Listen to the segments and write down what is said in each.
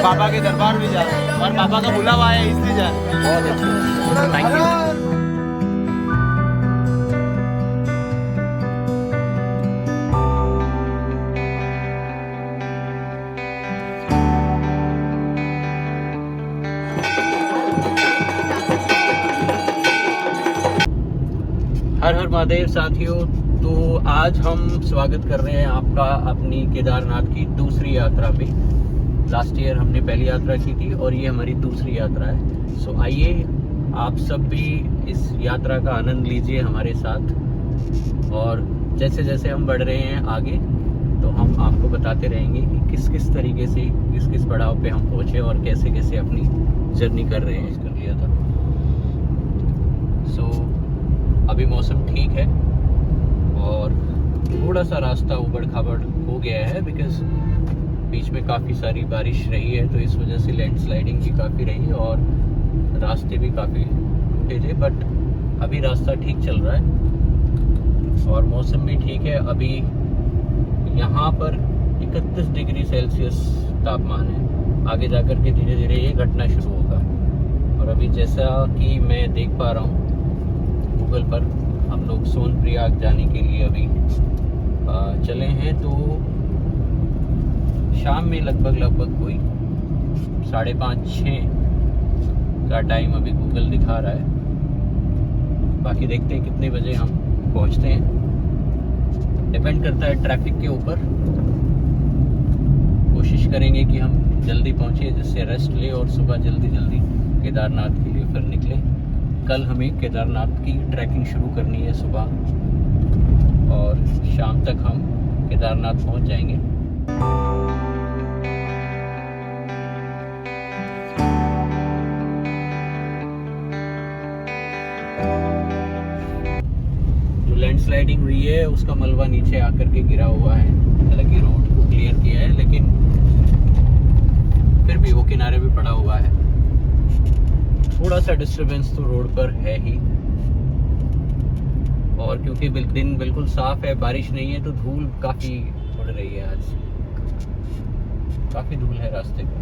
बाबा के दरबार भी जा रहे हैं और बाबा का बुलावा है इसलिए जा रहे हैं। बहुत अच्छा, थैंक यू। हर हर महादेव साथियों। तो आज हम स्वागत कर रहे हैं आपका अपनी केदारनाथ की दूसरी यात्रा पे। लास्ट ईयर हमने पहली यात्रा की थी और ये हमारी दूसरी यात्रा है। सो आइए आप सब भी इस यात्रा का आनंद लीजिए हमारे साथ, और जैसे जैसे हम बढ़ रहे हैं आगे तो हम आपको बताते रहेंगे कि किस किस तरीके से किस किस पड़ाव पे हम पहुँचे और कैसे कैसे अपनी जर्नी कर रहे हैं। कर लिया था। सो अभी मौसम ठीक है और थोड़ा सा रास्ता उबड़ खाबड़ हो गया है, बिकॉज बीच में काफ़ी सारी बारिश रही है, तो इस वजह से लैंडस्लाइडिंग भी काफ़ी रही है और रास्ते भी काफ़ी टूटे थे। बट अभी रास्ता ठीक चल रहा है और मौसम भी ठीक है। अभी यहाँ पर 31 डिग्री सेल्सियस तापमान है। आगे जाकर के धीरे धीरे ये घटना शुरू होगा। और अभी जैसा कि मैं देख पा रहा हूँ गूगल पर, हम लोग सोनप्रयाग जाने के लिए अभी चले हैं। तो शाम में लगभग कोई 5:30-6 का टाइम अभी गूगल दिखा रहा है। बाकी देखते हैं कितने बजे हम पहुंचते हैं, डिपेंड करता है ट्रैफिक के ऊपर। कोशिश करेंगे कि हम जल्दी पहुंचे, जिससे रेस्ट ले और सुबह जल्दी केदारनाथ के लिए फिर निकले। कल हमें केदारनाथ की ट्रैकिंग शुरू करनी है सुबह, और शाम तक हम केदारनाथ पहुंच जाएंगे। जो लैंडस्लाइडिंग हुई है उसका मलबा नीचे आकर के गिरा हुआ है। हालांकि रोड को क्लियर किया है, लेकिन फिर भी वो किनारे भी पड़ा हुआ है। थोड़ा सा डिस्टरबेंस तो रोड पर है ही, और क्योंकि दिन बिल्कुल साफ है, बारिश नहीं है, तो धूल काफ़ी उड़ रही है। आज काफ़ी धूल है रास्ते पर।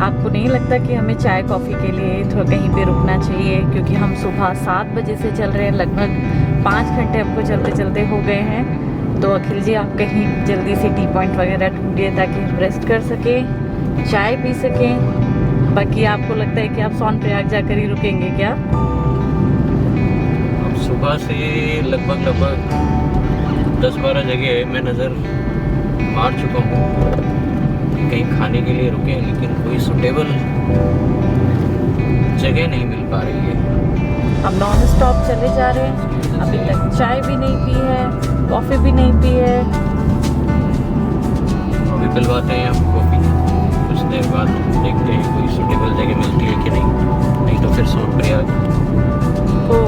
आपको नहीं लगता कि हमें चाय कॉफ़ी के लिए थोड़ा कहीं पे रुकना चाहिए? क्योंकि हम सुबह 7 बजे से चल रहे हैं, लगभग 5 घंटे हमको चलते चलते हो गए हैं। तो अखिल जी, आप कहीं जल्दी से टी पॉइंट वगैरह ढूंढिए ताकि हम रेस्ट कर सकें, चाय पी सकें। बाकी आपको लगता है कि आप सोनप्रयाग जाकर ही रुकेंगे क्या? अब सुबह से लगभग 10-12 जगह मैं नज़र मार चुका हूँ कहीं खाने के लिए रुके, लेकिन कोई सुटेबल जगह नहीं मिल पा रही है। अब नॉन स्टॉप चले जा रहे हैं। अभी तक चाय भी नहीं पी है, कॉफ़ी भी नहीं पी है। अभी पिलवाते हैं हम कॉफ़ी, कुछ देर बाद देखते हैं कोई सुटेबल जगह मिलती है कि नहीं तो फिर सोनप्रयाग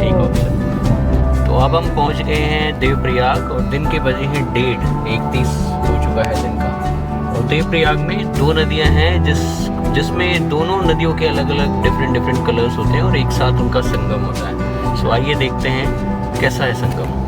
एक ऑप्शन। तो अब हम पहुंच गए हैं देवप्रयाग, और दिन के बजे हैं 1:30 हो चुका है दिन का। और देवप्रयाग में 2 नदियां हैं जिसमें दोनों नदियों के अलग अलग डिफरेंट कलर्स होते हैं और एक साथ उनका संगम होता है। सो आइए देखते हैं कैसा है संगम।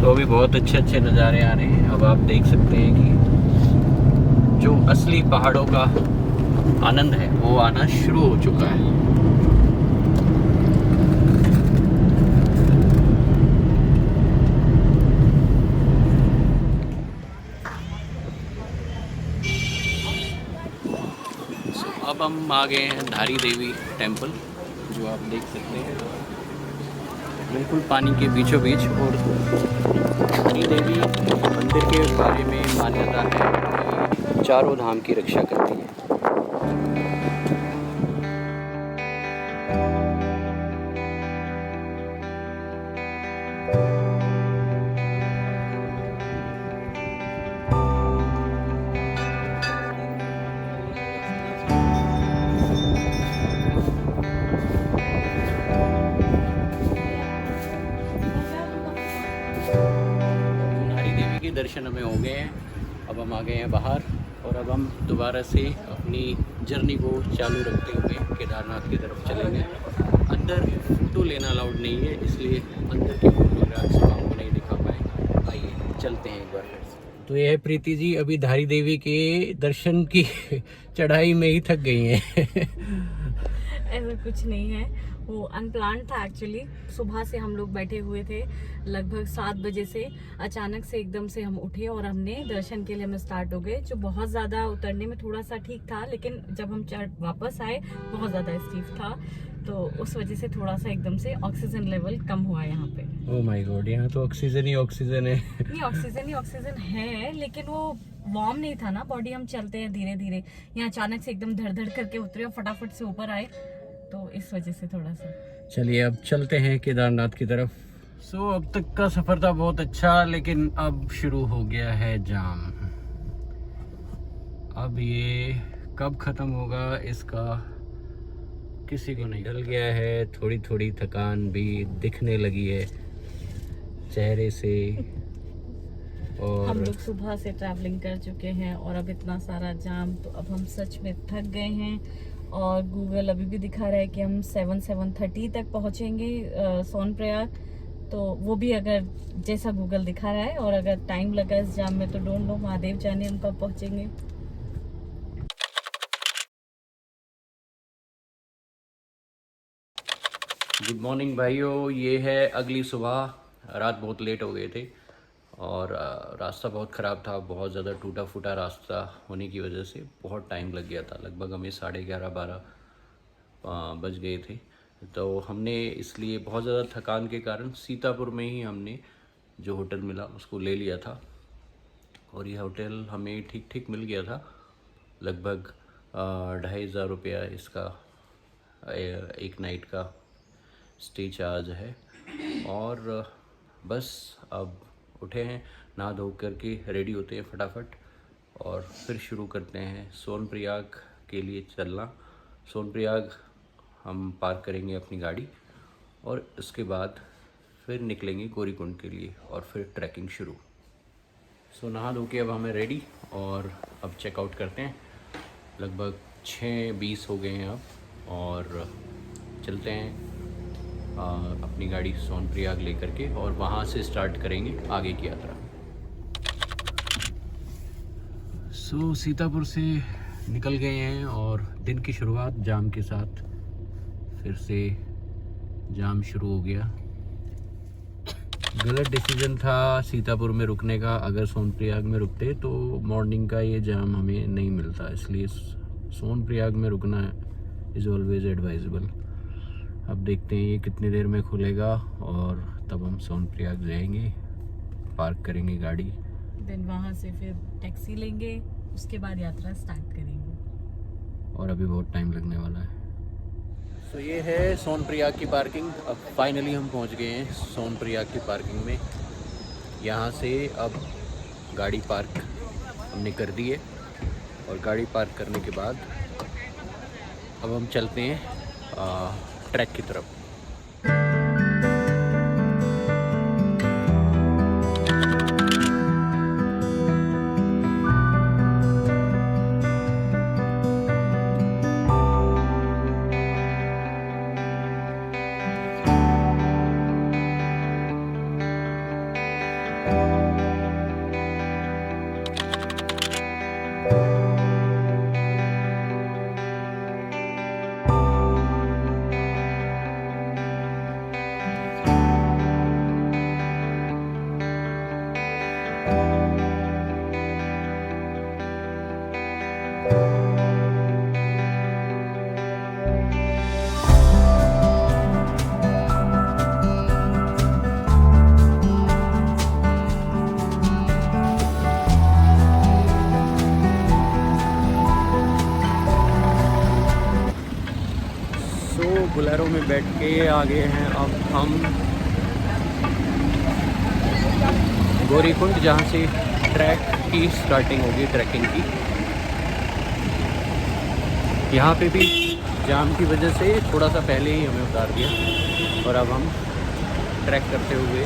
तो अभी बहुत अच्छे अच्छे नज़ारे आ रहे हैं। अब आप देख सकते हैं कि जो असली पहाड़ों का आनंद है वो आना शुरू हो चुका है। अब हम आ गए हैं धारी देवी टेम्पल, जो आप देख सकते हैं बिल्कुल पानी के बीचों बीच। और धारी देवी मंदिर के बारे में मान्यता है कि चारों धाम की रक्षा करती है। दर्शन हमें हो गए हैं। अब हम आ गए हैं बाहर और अब हम दोबारा से अपनी जर्नी को चालू रखते हुए केदारनाथ की तरफ चलेंगे। अंदर फ़ोटो लेना अलाउड नहीं है, इसलिए अंदर के फोटोग्राफ्स हम आपको नहीं दिखा पाएंगे। आइए चलते हैं एक बार फिर से। तो यह है प्रीति जी, अभी धारी देवी के दर्शन की चढ़ाई में ही थक गई हैं। ऐसा कुछ नहीं है, वो अनप्लान्ड था एक्चुअली। सुबह से हम लोग बैठे हुए थे, लगभग 7 बजे से अचानक से एकदम से हम उठे और हमने दर्शन के लिए हम स्टार्ट हो गए। जो बहुत ज़्यादा उतरने में थोड़ा सा ठीक था, लेकिन जब हम वापस आए बहुत ज़्यादा स्टीफ था, तो उस वजह से थोड़ा सा एकदम से ऑक्सीजन लेवल कम हुआ यहाँ पे। ओह माय गॉड, यहाँ तो ऑक्सीजन ही ऑक्सीजन है। नहीं, ऑक्सीजन ही ऑक्सीजन है, लेकिन वो वार्म नहीं था ना बॉडी। हम चलते हैं धीरे धीरे, यहाँ अचानक से एकदम धड़ धड़ करके उतरे और फटाफट से ऊपर आए, तो इस वजह से थोड़ा सा। चलिए अब चलते हैं केदारनाथ की तरफ। अब तक का सफ़र था बहुत अच्छा, लेकिन अब शुरू हो गया है जाम। अब ये कब ख़त्म होगा इसका किसी को नहीं। ढल गया है, थोड़ी थोड़ी थकान भी दिखने लगी है चेहरे से। और हम लोग सुबह से ट्रैवलिंग कर चुके हैं और अब इतना सारा जाम, तो अब हम सच में थक गए हैं। और गूगल अभी भी दिखा रहा है कि हम 7:30 तक पहुंचेंगे सोनप्रयाग। तो वो भी अगर जैसा गूगल दिखा रहा है, और अगर टाइम लगा इस जाम में तो डोंट नो, महादेव जाने हम कब पहुंचेंगे। गुड मॉर्निंग भाइयों, ये है अगली सुबह। रात बहुत लेट हो गए थे और रास्ता बहुत ख़राब था, बहुत ज़्यादा टूटा फूटा रास्ता होने की वजह से बहुत टाइम लग गया था। लगभग हमें 11:30-12 बज गए थे। तो हमने इसलिए बहुत ज़्यादा थकान के कारण सीतापुर में ही हमने जो होटल मिला उसको ले लिया था। और ये होटल हमें ठीक ठीक मिल गया था, लगभग 2,500 रुपया इसका एक नाइट का स्टे चार्ज है। और बस अब उठे हैं, नहा धो करके रेडी होते हैं फटाफट और फिर शुरू करते हैं सोनप्रयाग के लिए चलना। सोनप्रयाग हम पार्क करेंगे अपनी गाड़ी और उसके बाद फिर निकलेंगे गौरीकुंड के लिए और फिर ट्रैकिंग शुरू। नहा धो के अब हमें रेडी और अब चेकआउट करते हैं। लगभग 6:20 हो गए हैं अब और चलते हैं अपनी गाड़ी सोनप्रयाग लेकर के और वहाँ से स्टार्ट करेंगे आगे की यात्रा। सीतापुर से निकल गए हैं और दिन की शुरुआत जाम के साथ, फिर से जाम शुरू हो गया। गलत डिसीजन था सीतापुर में रुकने का। अगर सोनप्रयाग में रुकते तो मॉर्निंग का ये जाम हमें नहीं मिलता, इसलिए सोनप्रयाग में रुकना इज़ ऑलवेज एडवाइजेबल। अब देखते हैं ये कितनी देर में खुलेगा और तब हम सोनप्रयाग जाएंगे, पार्क करेंगे गाड़ी, देन वहाँ से फिर टैक्सी लेंगे, उसके बाद यात्रा स्टार्ट करेंगे। और अभी बहुत टाइम लगने वाला है। ये है सोनप्रयाग की पार्किंग। अब फाइनली हम पहुँच गए हैं सोनप्रयाग की पार्किंग में। यहाँ से अब गाड़ी पार्क हमने कर दी है और गाड़ी पार्क करने के बाद अब हम चलते हैं ट्रैक की तरफ। बोलेरो में बैठ के आ गए हैं अब हम गौरीकुंड, जहाँ से ट्रैक की स्टार्टिंग होगी, ट्रैकिंग की। यहाँ पे भी जाम की वजह से थोड़ा सा पहले ही हमें उतार दिया और अब हम ट्रैक करते हुए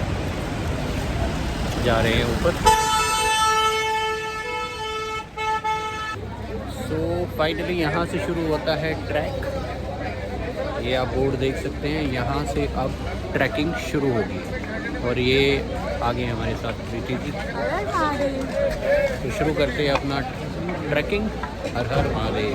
जा रहे हैं ऊपर। सो फाइनली यहाँ से शुरू होता है ट्रैक। ये आप बोर्ड देख सकते हैं, यहाँ से अब ट्रैकिंग शुरू होगी और ये आगे हमारे साथ प्रीति जी। तो शुरू करते हैं अपना ट्रैकिंग। हर हर महादेव।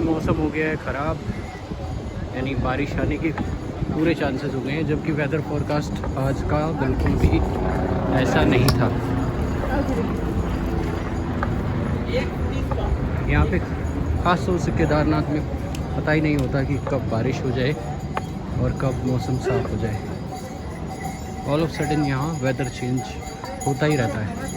मौसम हो गया है ख़राब, यानी बारिश आने के पूरे चांसेस हो गए हैं, जबकि वेदर फोरकास्ट आज का बिल्कुल भी ऐसा नहीं था। यहाँ पे ख़ास तौर से केदारनाथ में पता ही नहीं होता कि कब बारिश हो जाए और कब मौसम साफ हो जाए। ऑल ऑफ सडन यहाँ वेदर चेंज होता ही रहता है।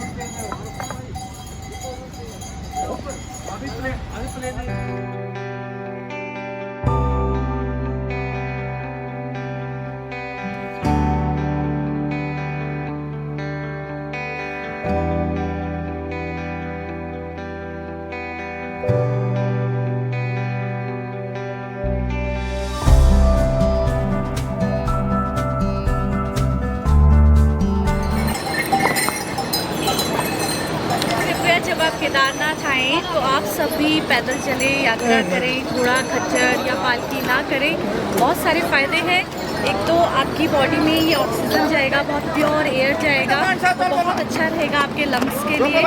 जब आप केदारनाथ आएँ तो आप सभी पैदल चले, यात्रा करें, घोड़ा खच्चर या पालकी ना करें। बहुत सारे फ़ायदे हैं। एक तो आपकी बॉडी में ये ऑक्सीजन जाएगा, बहुत प्योर एयर जाएगा, तो बहुत अच्छा रहेगा आपके लंग्स के लिए।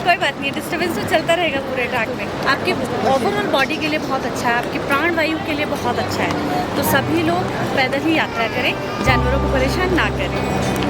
कोई बात नहीं, डिस्टर्बेंस तो चलता रहेगा पूरे ट्रैक में। आपकी ओवरऑल बॉडी के लिए बहुत अच्छा है, आपकी प्राणवायु के लिए बहुत अच्छा है। तो सभी लोग पैदल ही यात्रा करें, जानवरों को परेशान ना करें।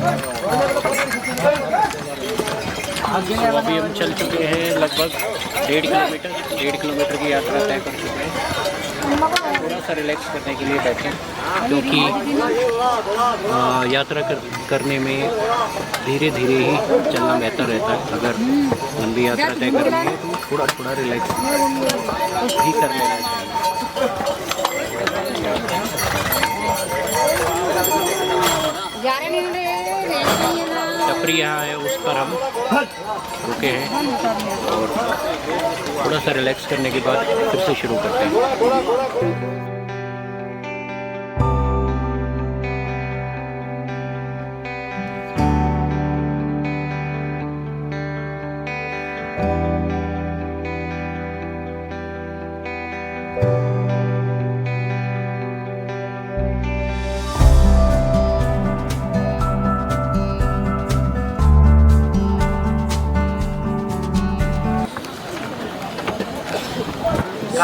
तो अभी हम चल चुके हैं लगभग 1.5 किलोमीटर की यात्रा तय कर चुके हैं। थोड़ा सा रिलैक्स करने के लिए बैठे क्योंकि यात्रा करने में धीरे धीरे ही चलना बेहतर रहता है। अगर लंबी यात्रा तय करनी है तो थोड़ा थोड़ा रिलैक्स भी कर लेना चाहिए। टपरी यहाँ है, उस पर हम रुके हैं और थोड़ा सा रिलैक्स करने के बाद फिर से शुरू करते हैं।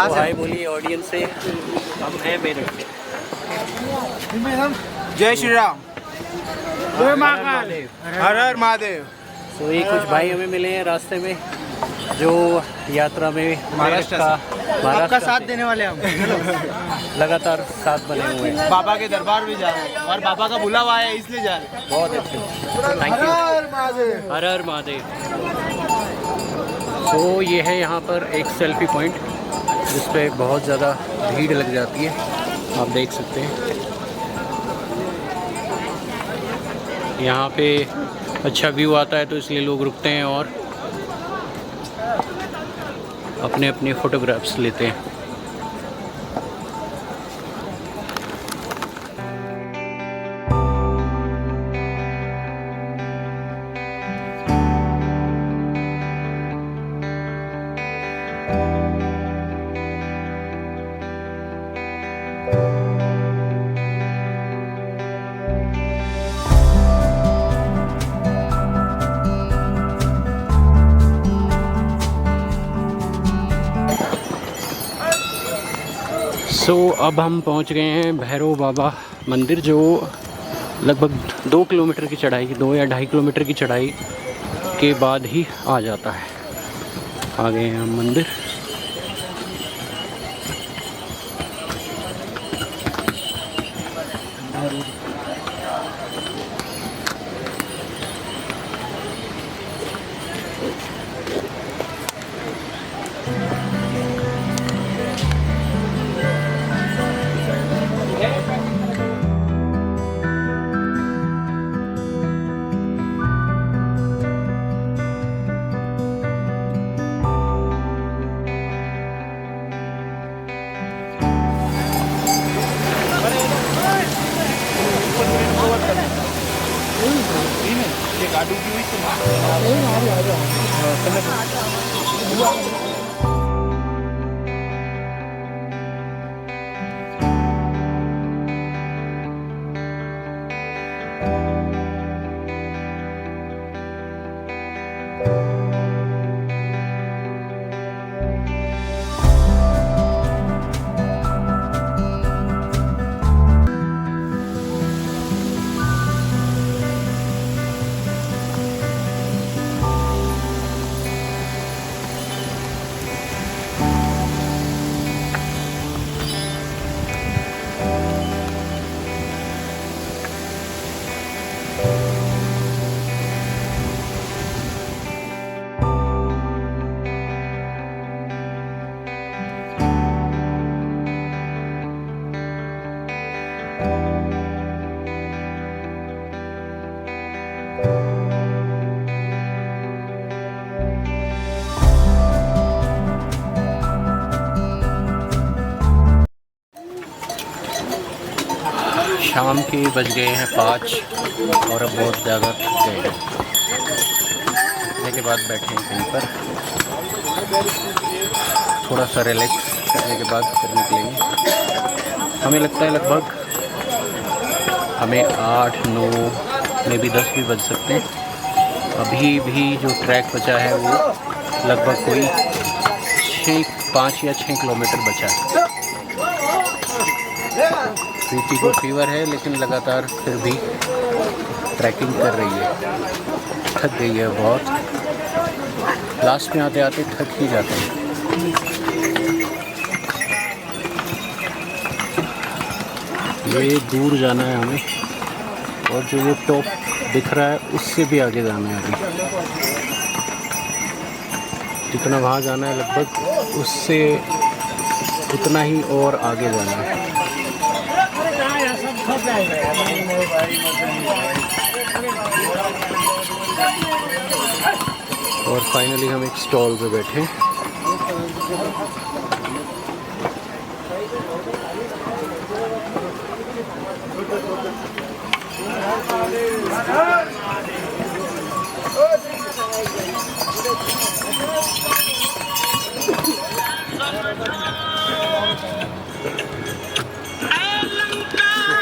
भाई बोलिए ऑडियंस से, हम हैं मेरठ में। जय श्री राम, जय महाकाल, हर हर महादेव। तो ये कुछ भाई हमें मिले हैं रास्ते में जो यात्रा में महाराष्ट्र महाराष्ट्र साथ देने वाले हम लगातार साथ बने हुए हैं। बाबा के दरबार भी जा रहे हैं और बाबा का बुलावा है इसलिए जा रहे हैं। बहुत अच्छे, थैंक यू। हर हर महादेव। तो ये है यहाँ पर एक सेल्फी पॉइंट जिस पे बहुत ज़्यादा भीड़ लग जाती है, आप देख सकते हैं। यहाँ पे अच्छा व्यू आता है तो इसलिए लोग रुकते हैं और अपने अपने फोटोग्राफ्स लेते हैं। अब हम पहुंच गए हैं भैरव बाबा मंदिर, जो लगभग 2 किलोमीटर की चढ़ाई, 2 या 2.5 किलोमीटर की चढ़ाई के बाद ही आ जाता है। आ गए हैं हम मंदिर। शाम के बज गए हैं 5 और अब बहुत ज़्यादा थक गए हैं। थकने के बाद बैठे हैं कहीं पर, थोड़ा सा रिलैक्स करने के बाद फिर निकलेंगे। हमें लगता है लगभग हमें 8, 9 में भी 10 भी बज सकते हैं। अभी भी जो ट्रैक बचा है वो लगभग कोई 5 या 6 किलोमीटर बचा है। प्रीति को फीवर है लेकिन लगातार फिर भी ट्रैकिंग कर रही है, थक गई है बहुत। लास्ट में आते आते थक ही जाते हैं। ये दूर जाना है हमें, और जो वो टॉप दिख रहा है उससे भी आगे जाना है अभी। जितना वहाँ जाना है लगभग उससे उतना ही और आगे जाना है। और फाइनली हम एक स्टॉल पे बैठे।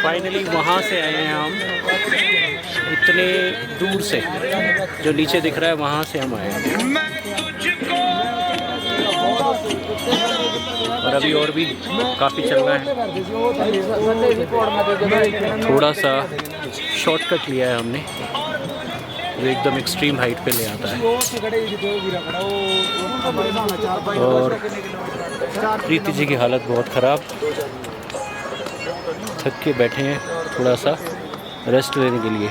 फाइनली वहाँ से आए हैं हम, इतने दूर से, जो नीचे दिख रहा है वहाँ से हम आए हैं। और अभी और भी काफ़ी चलना है। थोड़ा सा शॉर्टकट लिया है हमने, जो एकदम एक्सट्रीम हाइट पे ले आता है। और प्रीति जी की हालत बहुत ख़राब, थक के बैठे हैं थोड़ा सा रेस्ट लेने के लिए।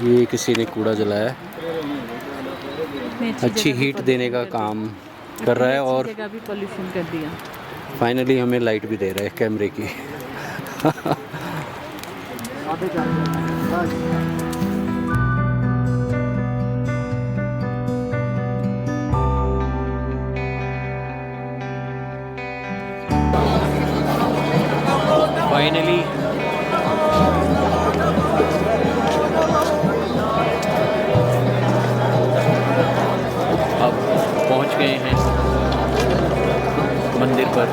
ये किसी ने कूड़ा जलाया है, अच्छी हीट देने का काम कर रहा है, और जगह भी पॉल्यूशन कर दिया। फाइनली हमें लाइट भी दे रहा है कैमरे की। फाइनली अब पहुंच गए हैं मंदिर पर।